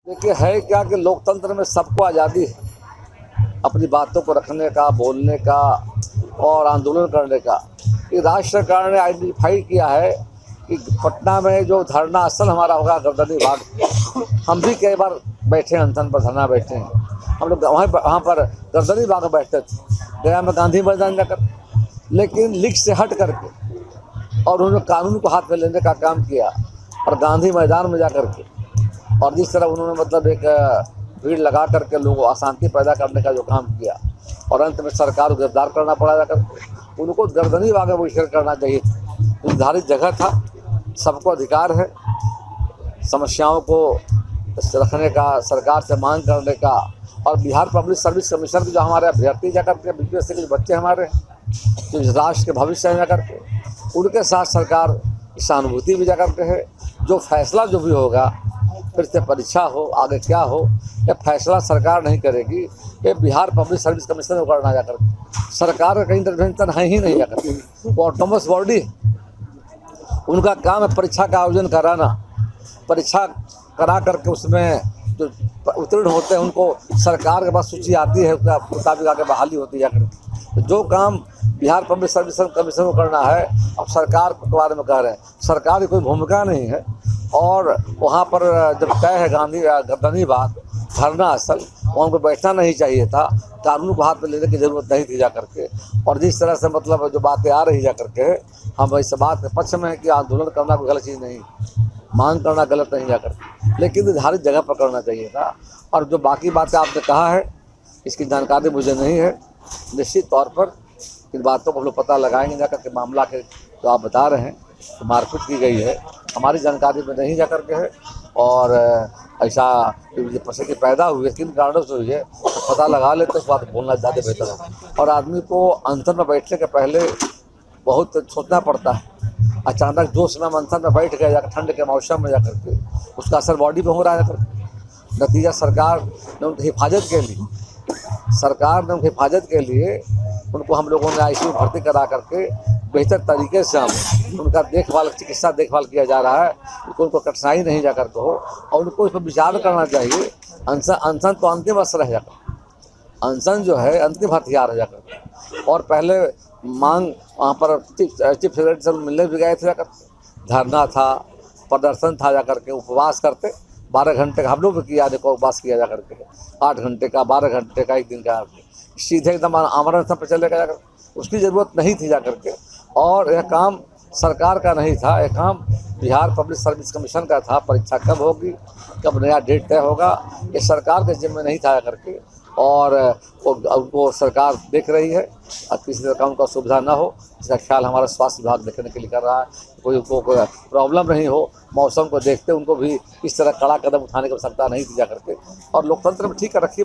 देखिए, है क्या कि लोकतंत्र में सबको आज़ादी है अपनी बातों को रखने का, बोलने का और आंदोलन करने का। ये राज्य सरकार ने आइडेंटिफाई किया है कि पटना में जो धरना असल हमारा होगा गर्दनी बाग। हम भी कई बार बैठे अनशन पर, धरना बैठे हैं। हम लोग वहाँ पर गर्दनी बाग में बैठते थे, गया में गांधी मैदान जाकर, लेकिन लीक से हट करके और उन्होंने कानून को हाथ में लेने का काम किया और गांधी मैदान में जा कर के और जिस तरह उन्होंने मतलब एक भीड़ लगा करके लोगों अशांति पैदा करने का जो काम किया और अंत में सरकार को गिरफ्तार करना पड़ा जाकर। उनको गर्दनी बाग में बहिष्कार करना चाहिए था। निर्धारित जगह था, सबको अधिकार है समस्याओं को रखने का, सरकार से मांग करने का। और बिहार पब्लिक सर्विस कमीशन के जो हमारे अभ्यर्थी जाकर के बीपीएससी के जो बच्चे हमारे जो इस राष्ट्र के भविष्य में जाकर के, उनके साथ सरकार की सहानुभूति भी जाकर के है। जो फैसला जो भी होगा, फिर से परीक्षा हो, आगे क्या हो, ये फैसला सरकार नहीं करेगी, ये बिहार पब्लिक सर्विस कमीशन को करना जाकर। सरकार का कहीं इंटरवेंशन है ही नहीं जाकर। वो ऑटोनमस बॉडी, उनका काम है परीक्षा का आयोजन कराना। परीक्षा करा करके उसमें जो उत्तीर्ण होते हैं उनको सरकार के पास सूची आती है, उसका मुताबिक आगे बहाली होती है जाकर। तो जो काम बिहार पब्लिक सर्विस कमीशन को करना है, अब सरकार के बारे में कह रहे हैं, सरकार की कोई भूमिका नहीं है। और वहाँ पर जब तय है गांधी गर्दनी बाग धरना असल, वहाँ पर बैठना नहीं चाहिए था, कानून को हाथ में लेने की ज़रूरत नहीं थी जा करके। और जिस तरह से मतलब जो बातें आ रही जा करके, हम इस बात के पक्ष में हैं कि आंदोलन करना कोई गलत चीज़ नहीं, मांग करना गलत नहीं जा करके, लेकिन निर्धारित जगह पर करना चाहिए था। और जो बाकी बातें आपने कहा है, इसकी जानकारी मुझे नहीं है। निश्चित तौर पर इन बातों को हम लोग पता लगाएंगे जाकर के। मामला के जो आप बता रहे हैं तो मारपीट की गई है, हमारी जानकारी में नहीं जा कर के है। और ऐसा परिस्थिति पैदा हुई है, किन कारणों से हुई है तो पता लगा ले तो इस बात बोलना ज़्यादा बेहतर है। और आदमी को अनशन में बैठने के पहले बहुत सोचना पड़ता है। अचानक जोश में अनशन में बैठ गया जाकर ठंड के मौसम में जाकर के, उसका असर बॉडी पे हो रहा है जाकर। नतीजा सरकार ने उनकी हिफाजत के लिए उनको हम लोगों ने आईसीयू भर्ती करा करके बेहतर तरीके से हम उनका चिकित्सा देखभाल किया जा रहा है, उनको कठिनाई नहीं जाकर के हो। और उनको इस पर विचार करना चाहिए। अनशन तो अंतिम अस्त्र है जाकर, अनशन जो है अंतिम हथियार है जाकर। और पहले मांग वहाँ पर चीफ सेक्रेटरी से मिलने भी गए थे जाकर, धरना था, प्रदर्शन था जाकर के, उपवास करते 12 घंटे का हम लोग भी किया, देखो उपवास किया जा करके 8 घंटे का, 12 घंटे का, एक दिन का, सीधे एकदम आमरण पर चले गया जाकर। उसकी ज़रूरत नहीं थी जा करके। और यह काम सरकार का नहीं था, यह काम बिहार पब्लिक सर्विस कमीशन का था। परीक्षा कब होगी, कब नया डेट तय होगा, ये सरकार के जिम्मे नहीं था करके। और उनको सरकार देख रही है और किसी तरह का उनका सुविधा ना हो, इसका ख्याल हमारा स्वास्थ्य विभाग देखने के लिए कर रहा है। कोई प्रॉब्लम नहीं हो, मौसम को देखते उनको भी इस तरह कड़ा कदम उठाने की आवश्यकता नहीं थी जा करके। और लोकतंत्र में ठीक रखिए।